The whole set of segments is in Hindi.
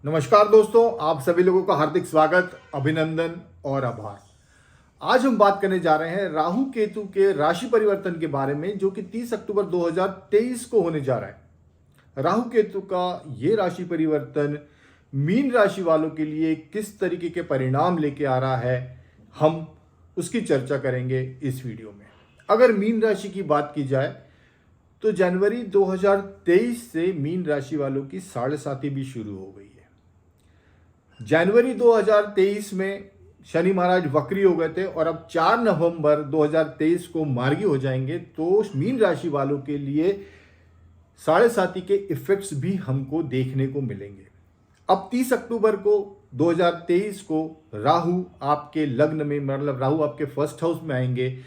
नमस्कार दोस्तों, आप सभी लोगों का हार्दिक स्वागत, अभिनंदन और आभार। आज हम बात करने जा रहे हैं राहु केतु के राशि परिवर्तन के बारे में, जो कि 30 अक्टूबर 2023 को होने जा रहा है। राहु केतु का ये राशि परिवर्तन मीन राशि वालों के लिए किस तरीके के परिणाम लेके आ रहा है, हम उसकी चर्चा करेंगे इस वीडियो में। अगर मीन राशि की बात की जाए तो जनवरी 2023 से मीन राशि वालों की साढ़े साती भी शुरू हो गई है। जनवरी 2023 में शनि महाराज वक्री हो गए थे और अब 4 नवंबर 2023 को मार्गी हो जाएंगे, तो मीन राशि वालों के लिए साढ़े साती के इफेक्ट्स भी हमको देखने को मिलेंगे। अब 30 अक्टूबर को 2023 को राहु आपके लग्न में, मतलब राहु आपके फर्स्ट हाउस में आएंगे,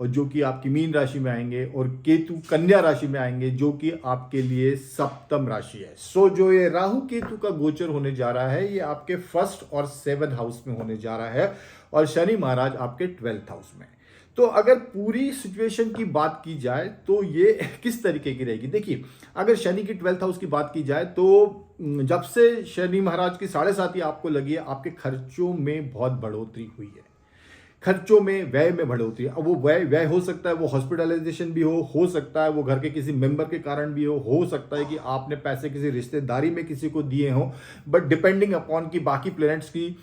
और जो कि आपकी मीन राशि में आएंगे, और केतु कन्या राशि में आएंगे, जो कि आपके लिए सप्तम राशि है। सो जो ये राहु केतु का गोचर होने जा रहा है, ये आपके फर्स्ट और 7th हाउस में होने जा रहा है, और शनि महाराज आपके 12th हाउस में। तो अगर पूरी सिचुएशन की बात की जाए तो ये किस तरीके की रहेगी। देखिए, अगर शनि की 12th हाउस की बात की जाए तो जब से शनि महाराज की साढ़े साती आपको लगी है, आपके खर्चों में बहुत बढ़ोतरी हुई है, खर्चों में, व्यय में बढ़ोतरी। अब वो व्यय हो सकता है वो हॉस्पिटलाइजेशन भी हो सकता है वो घर के किसी मेंबर के कारण भी हो सकता है कि आपने पैसे किसी रिश्तेदारी में किसी को दिए हों, बट डिपेंडिंग अपॉन की बाकी प्लैनेट्स की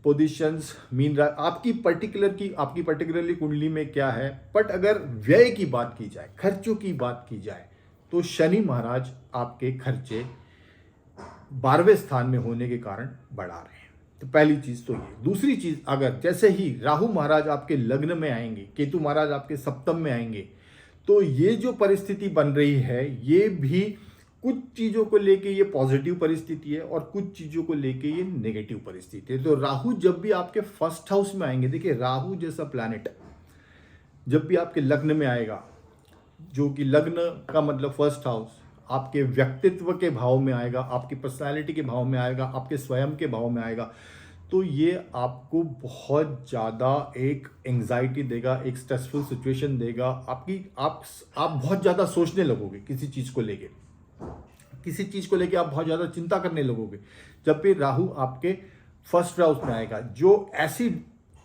पोजीशंस मीन आपकी पर्टिकुलरली कुंडली में क्या है। बट अगर व्यय की बात की जाए, खर्चों की बात की जाए, तो शनि महाराज आपके खर्चे 12वें स्थान में होने के कारण बढ़ा रहे हैं। तो पहली चीज तो ये। दूसरी चीज, अगर जैसे ही राहु महाराज आपके लग्न में आएंगे, केतु महाराज आपके सप्तम में आएंगे, तो ये जो परिस्थिति बन रही है, ये भी कुछ चीजों को लेके ये पॉजिटिव परिस्थिति है और कुछ चीजों को लेके ये नेगेटिव परिस्थिति है। तो राहु जब भी आपके फर्स्ट हाउस में आएंगे, देखिए राहु जैसा प्लैनेट जब भी आपके लग्न में आएगा, जो कि लग्न का मतलब फर्स्ट हाउस, आपके व्यक्तित्व के भाव में आएगा, आपकी पर्सनालिटी के भाव में आएगा, आपके स्वयं के भाव में आएगा, तो ये आपको बहुत ज़्यादा एक एंग्जाइटी देगा, एक स्ट्रेसफुल सिचुएशन देगा। आप बहुत ज़्यादा सोचने लगोगे किसी चीज़ को लेके आप बहुत ज़्यादा चिंता करने लगोगे जब भी राहु आपके फर्स्ट हाउस में आएगा, जो ऐसी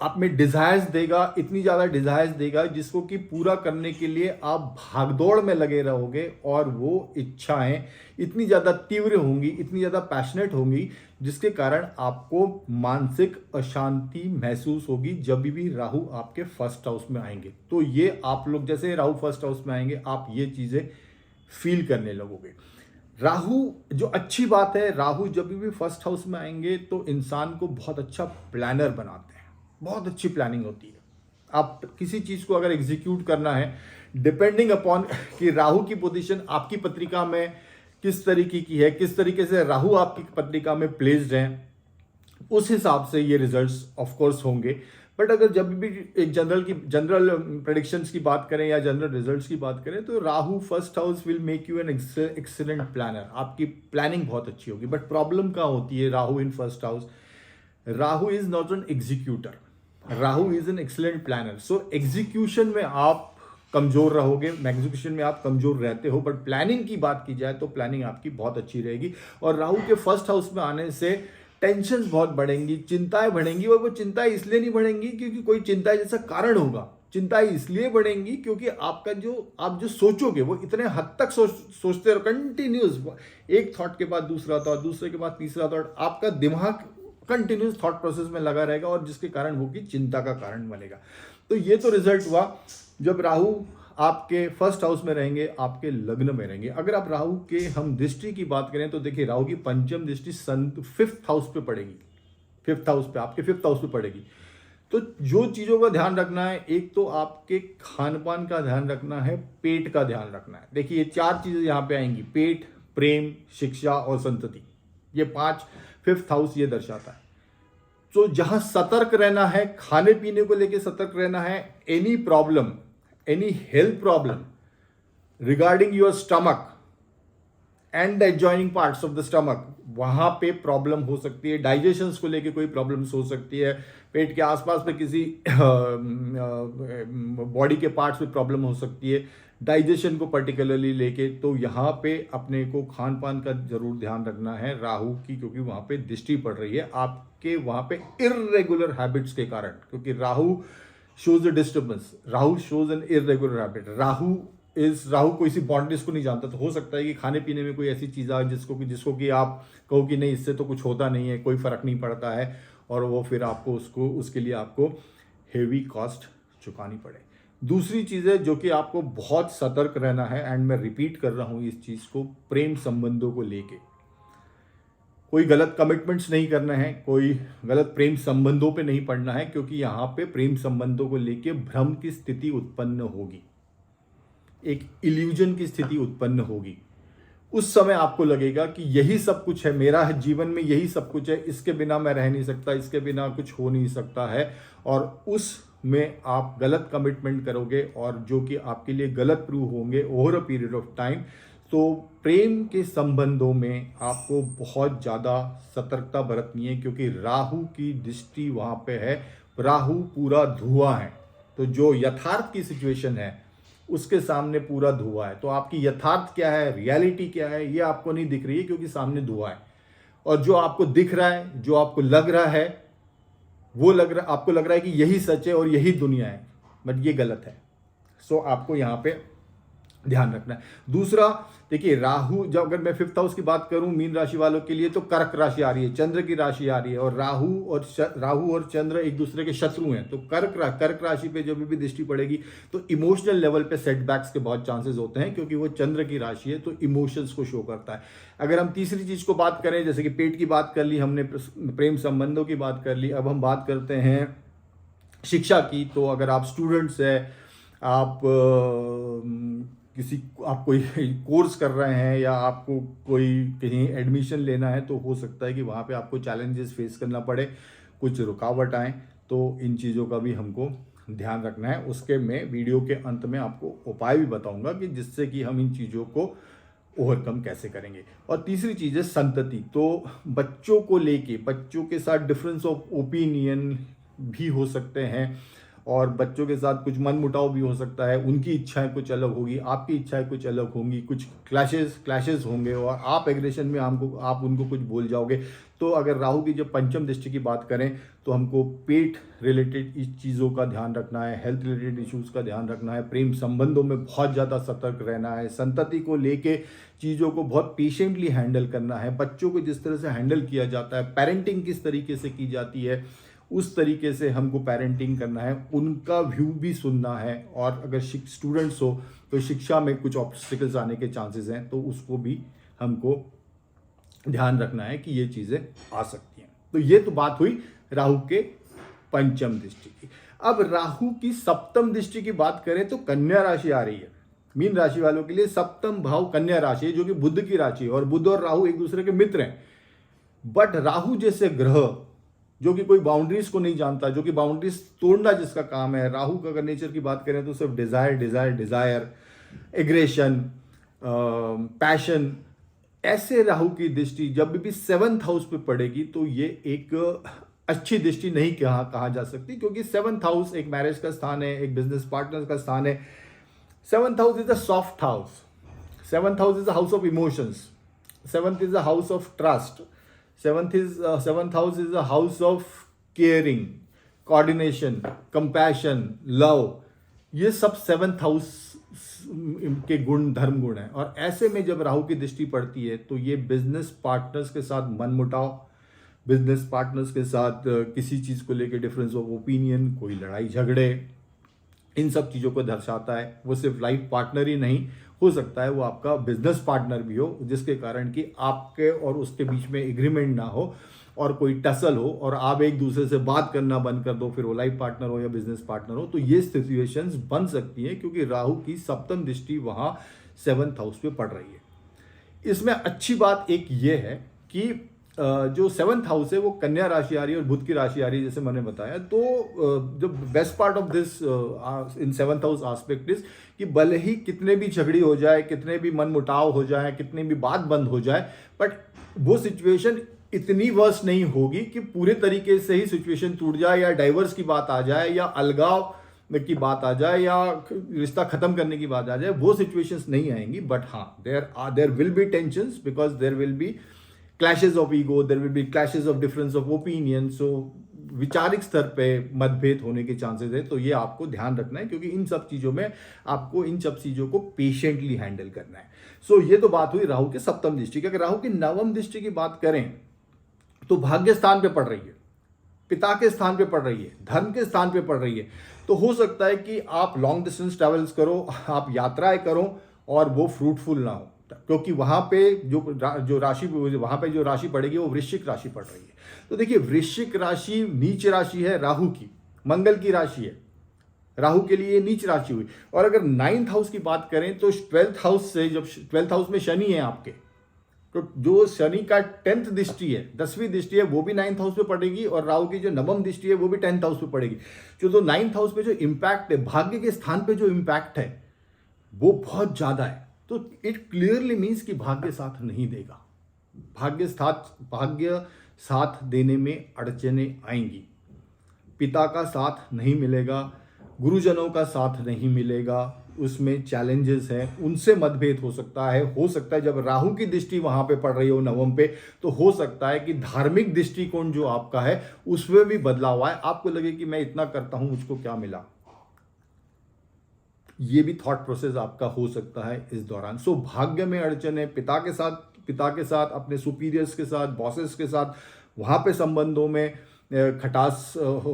आप में डिजायर्स देगा, इतनी ज़्यादा डिजायर्स देगा जिसको कि पूरा करने के लिए आप भागदौड़ में लगे रहोगे, और वो इच्छाएं इतनी ज़्यादा तीव्र होंगी, इतनी ज़्यादा पैशनेट होंगी, जिसके कारण आपको मानसिक अशांति महसूस होगी जब भी राहु आपके फर्स्ट हाउस में आएंगे। तो ये आप लोग, जैसे राहु फर्स्ट हाउस में आएंगे, आप ये चीज़ें फील करने लगोगे। राहु, जो अच्छी बात है, राहु जब भी फर्स्ट हाउस में आएंगे तो इंसान को बहुत अच्छा प्लानर बनाते हैं, बहुत अच्छी प्लानिंग होती है। आप किसी चीज़ को अगर एग्जीक्यूट करना है, डिपेंडिंग अपॉन कि राहु की पोजीशन आपकी पत्रिका में किस तरीके की है, किस तरीके से राहु आपकी पत्रिका में प्लेस्ड है, उस हिसाब से ये रिजल्ट्स ऑफ कोर्स होंगे। बट अगर जब भी एक जनरल प्रेडिक्शंस की बात करें या जनरल रिजल्ट्स की बात करें, तो Rahu first house will make you an excellent planner. आपकी प्लानिंग बहुत अच्छी होगी। बट प्रॉब्लम क्या होती है Rahu in first house? Rahu is not an executor, Rahu is an excellent planner. So execution में आप कमजोर रहोगे, एग्जीक्यूशन में आप कमजोर रहते हो, बट प्लानिंग की बात की जाए तो प्लानिंग आपकी बहुत अच्छी रहेगी। और राहु के फर्स्ट हाउस में आने से टेंशन बहुत बढ़ेंगी, चिंताएं बढ़ेंगी, और वो चिंताएं इसलिए नहीं बढ़ेंगी क्योंकि कोई चिंता जैसा कारण होगा। चिंताएं इसलिए बढ़ेंगी क्योंकि आप जो सोचोगे वो इतने हद तक सोचते रहो, कंटिन्यूस, एक थॉट के बाद दूसरा थॉट, दूसरे के बाद तीसरा थॉट, आपका दिमाग कंटिन्यूस थॉट प्रोसेस में लगा रहेगा, और जिसके कारण वो की चिंता का कारण बनेगा। तो ये तो रिजल्ट हुआ जब राहु आपके फर्स्ट हाउस में रहेंगे, आपके लग्न में रहेंगे। अगर आप राहु के हम दृष्टि की बात करें तो देखिए, राहु की पंचम दृष्टि 5th हाउस पे पड़ेगी, 5th हाउस पे, आपके 5th हाउस पे पड़ेगी। तो जो चीज़ों का ध्यान रखना है, एक तो आपके खान पान का ध्यान रखना है, पेट का ध्यान रखना है। देखिए, ये 4 चीज़ें यहाँ पे आएंगी: पेट, प्रेम, शिक्षा और संतति। ये 5 5th हाउस ये दर्शाता है। तो जहां सतर्क रहना है, खाने पीने को लेके सतर्क रहना है। Any problem, any health problem regarding your stomach and the adjoining parts of the stomach, वहां पे प्रॉब्लम हो सकती है। डाइजेशन को लेके कोई प्रॉब्लम्स हो सकती है, पेट के आसपास में किसी बॉडी के पार्ट्स में प्रॉब्लम हो सकती है, डाइजेशन को पर्टिकुलरली लेके, तो यहाँ पे अपने को खान पान का जरूर ध्यान रखना है राहु की, क्योंकि वहाँ पे दृष्टि पड़ रही है आपके वहाँ पे इर्रेगुलर हैबिट्स के कारण, क्योंकि Rahu shows a disturbance, Rahu shows N irregular habit. Rahu कोई सी बाउंड्रीज को नहीं जानता, तो हो सकता है कि खाने पीने में कोई ऐसी चीज़ आ जिसको कि आप कहो कि नहीं इससे तो कुछ होता नहीं है, कोई फर्क नहीं पड़ता है, और वो फिर आपको उसके लिए आपको हेवी कॉस्ट चुकानी पड़े। दूसरी चीज़ है जो कि आपको बहुत सतर्क रहना है, एंड मैं रिपीट कर रहा हूँ इस चीज़ को, प्रेम संबंधों को लेके कोई गलत कमिटमेंट्स नहीं करना है, कोई गलत प्रेम संबंधों पे नहीं पड़ना है, क्योंकि यहाँ पे प्रेम संबंधों को लेके भ्रम की स्थिति उत्पन्न होगी, एक इल्यूजन की स्थिति उत्पन्न होगी। उस समय आपको लगेगा कि यही सब कुछ है, मेरा जीवन में यही सब कुछ है, इसके बिना मैं रह नहीं सकता, इसके बिना कुछ हो नहीं सकता है, और उसमें आप गलत कमिटमेंट करोगे और जो कि आपके लिए गलत प्रूव होंगे over a period of time. तो प्रेम के संबंधों में आपको बहुत ज़्यादा सतर्कता बरतनी है, क्योंकि राहु की दृष्टि वहाँ पे है, राहु पूरा धुआं है, तो जो यथार्थ की सिचुएशन है उसके सामने पूरा धुआं है। तो आपकी यथार्थ क्या है, रियलिटी क्या है, ये आपको नहीं दिख रही है, क्योंकि सामने धुआं है। और जो आपको दिख रहा है, जो आपको लग रहा है, आपको लग रहा है कि यही सच है और यही दुनिया है, बट ये गलत है। सो आपको यहाँ पे ध्यान रखना है। दूसरा, देखिए राहु, जब अगर मैं 5th हाउस की बात करूं मीन राशि वालों के लिए, तो कर्क राशि आ रही है, चंद्र की राशि आ रही है, और राहु और चंद्र एक दूसरे के शत्रु हैं। तो कर्क राशि पे जब भी दृष्टि पड़ेगी तो इमोशनल लेवल पे सेटबैक्स के बहुत चांसेस होते हैं, क्योंकि वो चंद्र की राशि है, तो इमोशंस को शो करता है। अगर हम तीसरी चीज को बात करें, जैसे कि पेट की बात कर ली हमने, प्रेम संबंधों की बात कर ली, अब हम बात करते हैं शिक्षा की। तो अगर आप स्टूडेंट्स हैं, आप कोई कोर्स कर रहे हैं, या आपको कोई कहीं एडमिशन लेना है, तो हो सकता है कि वहाँ पे आपको चैलेंजेस फेस करना पड़े, कुछ रुकावट आए, तो इन चीज़ों का भी हमको ध्यान रखना है। उसके मैं वीडियो के अंत में आपको उपाय भी बताऊंगा कि जिससे कि हम इन चीज़ों को ओवरकम कैसे करेंगे। और तीसरी चीज़ है संतति। तो बच्चों को लेके, बच्चों के साथ डिफरेंस ऑफ ओपिनियन भी हो सकते हैं, और बच्चों के साथ कुछ मनमुटाव भी हो सकता है, उनकी इच्छाएं कुछ अलग होगी, आपकी इच्छाएं कुछ अलग होंगी, कुछ क्लैशेस होंगे, और आप एग्रेशन में आप उनको कुछ बोल जाओगे। तो अगर राहु की जब पंचम दृष्टि की बात करें, तो हमको पेट रिलेटेड इस चीज़ों का ध्यान रखना है, हेल्थ रिलेटेड इश्यूज़ का ध्यान रखना है, प्रेम संबंधों में बहुत ज़्यादा सतर्क रहना है, संतति को लेके चीज़ों को बहुत पेशेंटली हैंडल करना है, बच्चों को जिस तरह से हैंडल किया जाता है, पेरेंटिंग किस तरीके से की जाती है, उस तरीके से हमको पेरेंटिंग करना है, उनका व्यू भी सुनना है। और अगर स्टूडेंट्स हो तो शिक्षा में कुछ ऑब्स्टिकल्स आने के चांसेस हैं, तो उसको भी हमको ध्यान रखना है कि ये चीज़ें आ सकती हैं। तो ये तो बात हुई राहु के पंचम दृष्टि की। अब राहु की सप्तम दृष्टि की बात करें तो कन्या राशि आ रही है। मीन राशि वालों के लिए सप्तम भाव कन्या राशि है, जो कि बुध की राशि है, और बुध और राहु एक दूसरे के मित्र हैं। बट राहु जैसे ग्रह जो कि कोई बाउंड्रीज को नहीं जानता, जो कि बाउंड्रीज तोड़ना जिसका काम है, राहु का अगर नेचर की बात करें तो सिर्फ डिजायर, एग्रेशन, पैशन, ऐसे राहु की दृष्टि जब भी 7th हाउस पे पड़ेगी तो ये एक अच्छी दृष्टि नहीं कहा जा सकती, क्योंकि 7th हाउस एक मैरिज का स्थान है, एक बिजनेस पार्टनर का स्थान है। 7th house is a soft house, 7th house is a house of emotions, 7th is a house of trust, 7th house is a house of caring, coordination, compassion, love. ये सब 7th हाउस के धर्म गुण है। और ऐसे में जब राहु की दृष्टि पड़ती है तो ये बिजनेस पार्टनर्स के साथ मनमुटाव, बिजनेस पार्टनर्स के साथ किसी चीज़ को लेकर डिफरेंस ऑफ ओपिनियन, कोई लड़ाई झगड़े, इन सब चीज़ों को दर्शाता है। वो सिर्फ लाइफ पार्टनर ही नहीं हो सकता है, वो आपका बिजनेस पार्टनर भी हो, जिसके कारण कि आपके और उसके बीच में एग्रीमेंट ना हो और कोई टसल हो और आप एक दूसरे से बात करना बंद कर दो, फिर वो लाइफ पार्टनर हो या बिजनेस पार्टनर हो। तो ये सिचुएशंस बन सकती हैं, क्योंकि राहु की सप्तम दृष्टि वहाँ 7th हाउस पे पड़ रही है। इसमें अच्छी बात एक ये है कि जो 7th हाउस है वो कन्या राशि आ रही है और बुध की राशि आ रही है, जैसे मैंने बताया। तो जो best part of this in 7th house aspect is कि भले ही कितने भी झगड़ी हो जाए, कितने भी मनमुटाव हो जाए, कितनी भी बात बंद हो जाए, बट वो सिचुएशन इतनी वर्स नहीं होगी कि पूरे तरीके से ही सिचुएशन टूट जाए, या डाइवर्स की बात आ जाए, या अलगाव की बात आ जाए या रिश्ता खत्म करने की बात आ जाए, वो सिचुएशंस नहीं आएंगी। बट हाँ, there will be tensions because there will be clashes of ego, there will be clashes of difference of opinion. So विचारिक स्तर पे मतभेद होने के चांसेस है, तो ये आपको ध्यान रखना है, क्योंकि इन सब चीज़ों में आपको इन सब चीज़ों को पेशेंटली हैंडल करना है। सो ये तो बात हुई राहु के सप्तम दृष्टि की। अगर राहु की नवम दृष्टि की बात करें तो भाग्य स्थान पे पड़ रही है, पिता के स्थान पे पड़ रही है, धर्म के स्थान पे पड़ रही है। तो हो सकता है कि आप लॉन्ग डिस्टेंस ट्रेवल्स करो, आप यात्राएं करो और वो फ्रूटफुल ना हो, क्योंकि वहां पे जो राशि, वहां पे जो राशि पड़ेगी वो वृश्चिक राशि पड़ रही है। तो देखिए, वृश्चिक राशि नीच राशि है राहु की, मंगल की राशि है, राहु के लिए नीच राशि हुई। और अगर 9th हाउस की बात करें तो 12th हाउस से, जब 12th हाउस में शनि है आपके, तो जो शनि का 10th दृष्टि है, 10वीं दृष्टि है, वो भी 9th हाउस पे पड़ेगी, और राहु की जो नवम दृष्टि है वो भी 10th हाउस पे पड़ेगी। जो 9th हाउस पे जो इम्पैक्ट है, भाग्य के स्थान पे जो इम्पैक्ट है वो बहुत ज्यादा है। तो इट क्लियरली मीन्स कि भाग्य साथ नहीं देगा, भाग्य साथ देने में अड़चने आएंगी, पिता का साथ नहीं मिलेगा, गुरुजनों का साथ नहीं मिलेगा, उसमें चैलेंजेस हैं, उनसे मतभेद हो सकता है जब राहु की दृष्टि वहां पे पड़ रही हो नवम पे, तो हो सकता है कि धार्मिक दृष्टिकोण जो आपका है उसमें भी बदलाव आए, आपको लगे कि मैं इतना करता हूं मुझको क्या मिला, ये भी थॉट प्रोसेस आपका हो सकता है इस दौरान। सो भाग्य में अड़चन है, पिता के साथ अपने सुपीरियर्स के साथ, बॉसेस के साथ, वहां पे संबंधों में खटास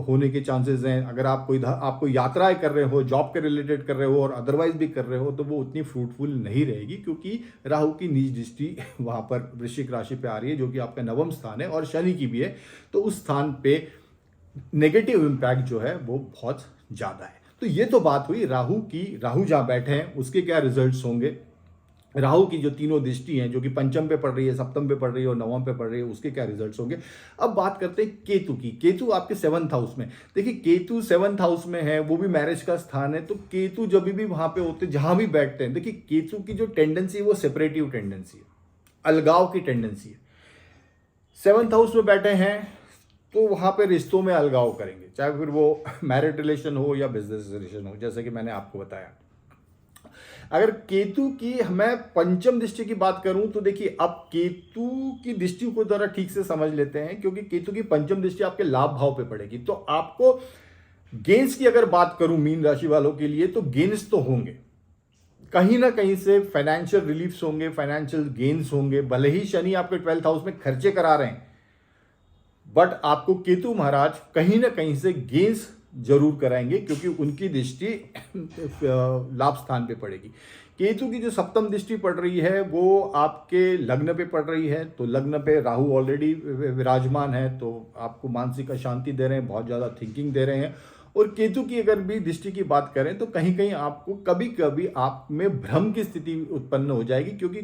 होने के चांसेस हैं। अगर आप कोई यात्राएं कर रहे हो, जॉब के रिलेटेड कर रहे हो और अदरवाइज भी कर रहे हो, तो वो उतनी फ्रूटफुल नहीं रहेगी, क्योंकि राहु की नीच दृष्टि वहां पर वृश्चिक राशि पे आ रही है, जो कि आपका नवम स्थान है, और शनि की भी है। तो उस स्थान पे नेगेटिव इम्पैक्ट जो है वो बहुत ज्यादा है। तो ये तो बात हुई राहु की, राहु जहां बैठे हैं उसके क्या रिजल्ट्स होंगे, राहु की जो तीनों दृष्टि हैं, जो कि पंचम पे पड़ रही है, सप्तम पे पड़ रही है और नवम पे पड़ रही है, उसके क्या रिजल्ट्स होंगे। अब बात करते हैं केतु की। केतु आपके 7th हाउस में, देखिए केतु 7th हाउस में है, वो भी मैरिज का स्थान है। तो केतु जब भी वहां पे होते, जहां भी बैठते हैं, देखिए केतु की जो टेंडेंसी है वो सेपरेटिव टेंडेंसी है, अलगाव की टेंडेंसी है। 7th हाउस में बैठे हैं तो वहां पे रिश्तों में अलगाव करेंगे, चाहे फिर वो मैरिड रिलेशन हो या बिजनेस रिलेशन हो, जैसे कि मैंने आपको बताया। अगर केतु की मैं पंचम दृष्टि की बात करूं तो देखिए, अब केतु की दृष्टि को जरा ठीक से समझ लेते हैं, क्योंकि केतु की पंचम दृष्टि आपके लाभ भाव पे पड़ेगी। तो आपको गेन्स की अगर बात करूं मीन राशि वालों के लिए, तो गेन्स तो होंगे, कहीं ना कहीं से फाइनेंशियल रिलीफ्स होंगे, फाइनेंशियल गेन्स होंगे। भले ही शनि आपके 12th हाउस में खर्चे करा रहे हैं, बट आपको केतु महाराज कहीं ना कहीं से गेन्स जरूर कराएंगे, क्योंकि उनकी दृष्टि लाभ स्थान पे पड़ेगी। केतु की जो सप्तम दृष्टि पड़ रही है वो आपके लग्न पे पड़ रही है, तो लग्न पे राहु ऑलरेडी विराजमान है, तो आपको मानसिक अशांति दे रहे हैं, बहुत ज़्यादा थिंकिंग दे रहे हैं। और केतु की अगर भी दृष्टि की बात करें तो कहीं कहीं आपको कभी कभी आप में भ्रम की स्थिति उत्पन्न हो जाएगी, क्योंकि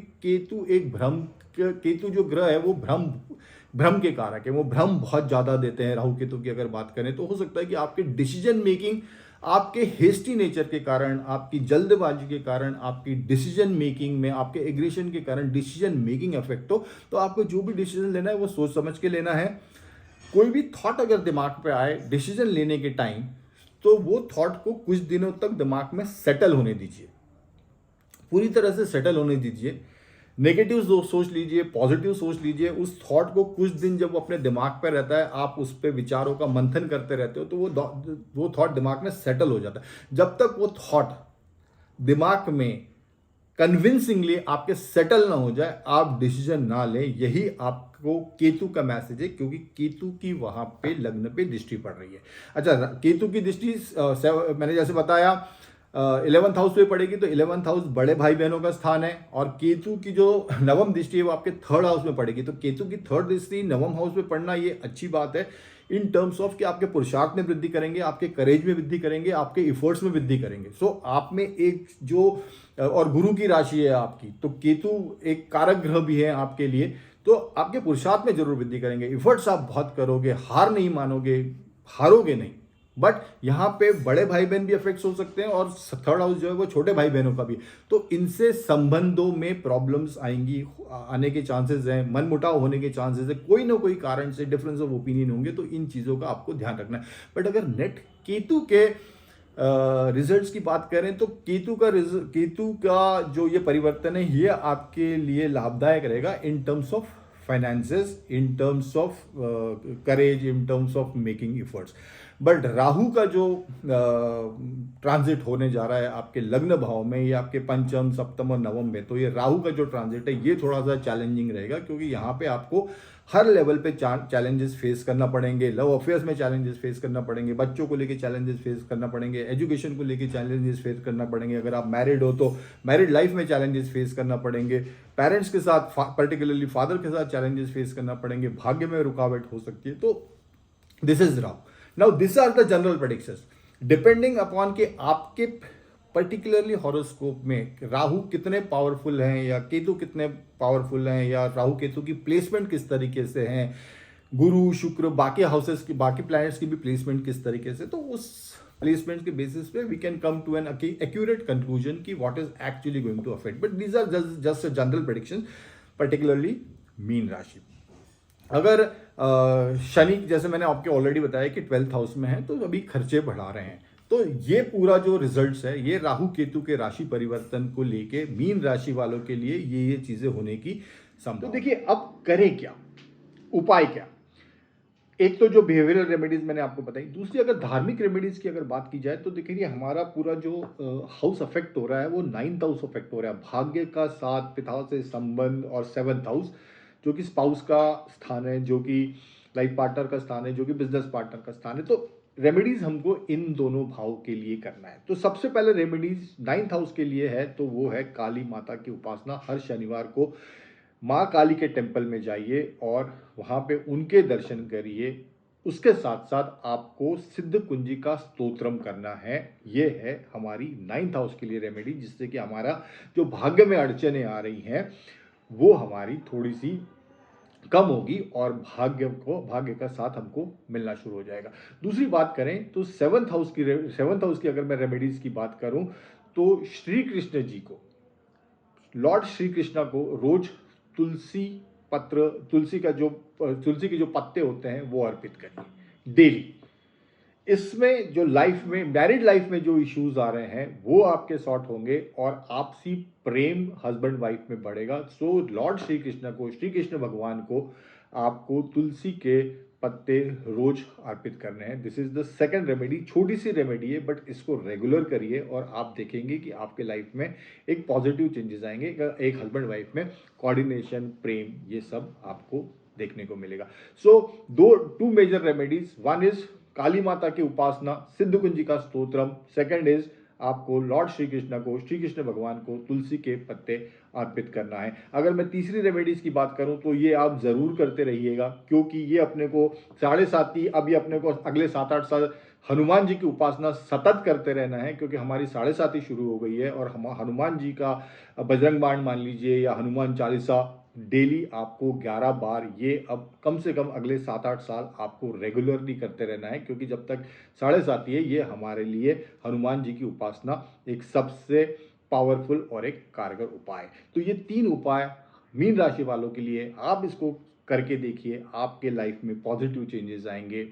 केतु जो ग्रह है वो भ्रम के कारक है, वो भ्रम बहुत ज़्यादा देते हैं। राहु केतु की अगर बात करें तो हो सकता है कि आपके डिसीजन मेकिंग, आपके हेस्टी नेचर के कारण, आपकी जल्दबाजी के कारण, आपकी डिसीजन मेकिंग में, आपके एग्रेशन के कारण डिसीजन मेकिंग इफेक्ट हो। तो आपको जो भी डिसीजन लेना है वो सोच समझ के लेना है। कोई भी थॉट अगर दिमाग पे आए डिसीजन लेने के टाइम, तो वो थॉट को कुछ दिनों तक दिमाग में सेटल होने दीजिए, पूरी तरह से सेटल होने दीजिए। नेगेटिव सोच लीजिए, पॉजिटिव सोच लीजिए। उस थॉट को कुछ दिन जब अपने दिमाग पे रहता है, आप उस पर विचारों का मंथन करते रहते हो, तो वो थॉट दिमाग में सेटल हो जाता है। जब तक वो थॉट दिमाग में कन्विंसिंगली आपके सेटल ना हो जाए, आप डिसीजन ना लें। यही आपको केतु का मैसेज है, क्योंकि केतु की वहां पे लग्न पे दृष्टि पड़ रही है। अच्छा, केतु की दृष्टि मैंने जैसे बताया 11th हाउस पे पड़ेगी, तो 11th हाउस बड़े भाई बहनों का स्थान है। और केतु की जो नवम दृष्टि है वो आपके 3rd हाउस में पड़ेगी। तो केतु की 3rd दृष्टि नवम हाउस में पड़ना ये अच्छी बात है, इन टर्म्स ऑफ कि आपके पुरुषार्थ में वृद्धि करेंगे, आपके करेज में वृद्धि करेंगे, आपके इफर्ट्स में वृद्धि करेंगे। सो आप में एक जो, और गुरु की राशि है आपकी, तो केतु एक कारक ग्रह भी है आपके लिए, तो आपके पुरुषार्थ में जरूर वृद्धि करेंगे। इफर्ट्स आप बहुत करोगे, हार नहीं मानोगे, हारोगे नहीं। बट यहाँ पे बड़े भाई बहन भी अफेक्ट हो सकते हैं, और 3rd हाउस जो है वो छोटे भाई बहनों का भी। तो इनसे संबंधों में प्रॉब्लम्स आएंगी, आने के चांसेस हैं, मनमुटाव होने के चांसेस है, कोई ना कोई कारण से डिफरेंस ऑफ ओपिनियन होंगे। तो इन चीज़ों का आपको ध्यान रखना है। बट अगर नेट केतु के रिजल्ट्स की बात करें तो केतु का जो ये परिवर्तन है ये आपके लिए लाभदायक रहेगा in terms of finances, in terms of courage, in terms of making efforts. But Rahu का जो ट्रांजिट होने जा रहा है आपके लग्न भाव में या आपके पंचम, सप्तम और नवम में, तो ये राहु का जो ट्रांजिट है ये थोड़ा सा चैलेंजिंग रहेगा, क्योंकि यहाँ पे आपको हर लेवल पे चैलेंजेस फेस करना पड़ेंगे। लव अफेयर्स में चैलेंजेस फेस करना पड़ेंगे, बच्चों को लेके चैलेंजेस फेस करना पड़ेंगे, एजुकेशन को लेके चैलेंजेस फेस करना पड़ेंगे, अगर आप मैरिड हो तो मैरिड लाइफ में चैलेंजेस फेस करना पड़ेंगे, पेरेंट्स के साथ पर्टिकुलरली फादर के साथ चैलेंजेस फेस करना पड़ेंगे, भाग्य में रुकावट हो सकती है। तो this is Rahu. Now this are the general predictions depending upon कि आपके पर्टिकुलरली हॉरोस्कोप में राहु कितने पावरफुल हैं या केतु कितने पावरफुल हैं, या राहु केतु की प्लेसमेंट किस तरीके से हैं, गुरु शुक्र बाकी हाउसेस की बाकी प्लैनेट्स की भी प्लेसमेंट किस तरीके से, तो उस प्लेसमेंट के बेसिस पे we can come to an accurate conclusion कि what is actually going to affect. But these are just general prediction, particularly मीन राशि। अगर शनि, जैसे मैंने आपको ऑलरेडी बताया कि 12th हाउस में है, तो अभी खर्चे बढ़ा रहे हैं, तो ये पूरा जो रिजल्ट्स है ये राहु केतु के राशि परिवर्तन को लेके मीन राशि वालों के लिए ये चीजें होने की संभावना। तो देखिए अब करें क्या, उपाय क्या। एक तो जो बिहेवियरल रेमेडीज मैंने आपको बताई, दूसरी अगर धार्मिक रेमेडीज की अगर बात की जाए तो देखिए हमारा पूरा जो हाउस अफेक्ट हो रहा है वो 9th हाउस अफेक्ट हो रहा है, भाग्य का साथ, पिता से संबंध, और 7th हाउस जो कि स्पाउस का स्थान है, जो कि लाइफ पार्टनर का स्थान है, जो कि बिजनेस पार्टनर का स्थान है। तो रेमेडीज हमको इन दोनों भाव के लिए करना है। तो सबसे पहले रेमेडीज 9th हाउस के लिए है तो वो है काली माता की उपासना। हर शनिवार को माँ काली के टेम्पल में जाइए और वहाँ पे उनके दर्शन करिए। उसके साथ साथ आपको सिद्ध कुंजी का स्तोत्रम करना है। ये है हमारी 9th हाउस के लिए रेमेडी, जिससे कि हमारा जो भाग्य में अड़चने आ रही हैं वो हमारी थोड़ी सी कम होगी और भाग्य का साथ हमको मिलना शुरू हो जाएगा। दूसरी बात करें तो 7th हाउस की अगर मैं रेमेडीज की बात करूं तो श्री कृष्ण जी को, लॉर्ड श्री कृष्णा को रोज तुलसी के जो पत्ते होते हैं वो अर्पित करिए डेली। इसमें जो लाइफ में, मैरिड लाइफ में जो इश्यूज आ रहे हैं वो आपके सॉर्ट होंगे और आपसी प्रेम हस्बैंड वाइफ में बढ़ेगा। सो लॉर्ड श्री कृष्ण भगवान को आपको तुलसी के पत्ते रोज अर्पित करने हैं। This is the second remedy. छोटी सी रेमेडी है बट इसको रेगुलर करिए और आप देखेंगे कि आपके लाइफ में एक पॉजिटिव चेंजेस आएंगे। एक हस्बैंड वाइफ में कोऑर्डिनेशन, प्रेम, ये सब आपको देखने को मिलेगा। So two major remedies, one is Kali माता की उपासना, सिद्ध कुंजी का स्तोत्रम, सेकंड इज आपको लॉर्ड श्री कृष्ण भगवान को तुलसी के पत्ते अर्पित करना है। अगर मैं तीसरी रेमेडीज की बात करूं तो ये आप जरूर करते रहिएगा, क्योंकि ये अपने को अभी अपने को अगले 7-8 साल हनुमान जी की उपासना सतत करते रहना है, क्योंकि हमारी 7.5 शुरू हो गई है और हम हनुमान जी का बजरंग बाण मान लीजिए या हनुमान चालीसा डेली आपको 11 बार, ये अब कम से कम अगले 7-8 साल आपको रेगुलरली करते रहना है, क्योंकि जब तक 7.5 है ये हमारे लिए हनुमान जी की उपासना एक सबसे पावरफुल और एक कारगर उपाय। तो ये 3 उपाय मीन राशि वालों के लिए, आप इसको करके देखिए, आपके लाइफ में पॉजिटिव चेंजेस आएंगे।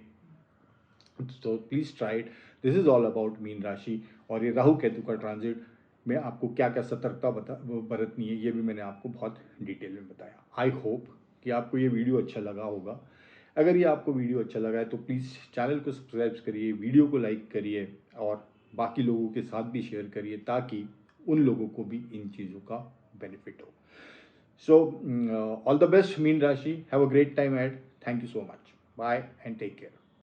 So please try it. This is all about mean राशि। और ये राहु केतु का ट्रांजिट में आपको क्या क्या सतर्कता बरतनी है ये भी मैंने आपको बहुत डिटेल में बताया। आई होप कि आपको ये वीडियो अच्छा लगा होगा। अगर ये आपको वीडियो अच्छा लगा है तो प्लीज़ चैनल को सब्सक्राइब करिए, वीडियो को लाइक करिए और बाकी लोगों के साथ भी शेयर करिए, ताकि उन लोगों को भी इन चीज़ों का बेनिफिट हो। सो ऑल द बेस्ट मीन राशि, have a great time ahead. Thank you so much, bye and take care.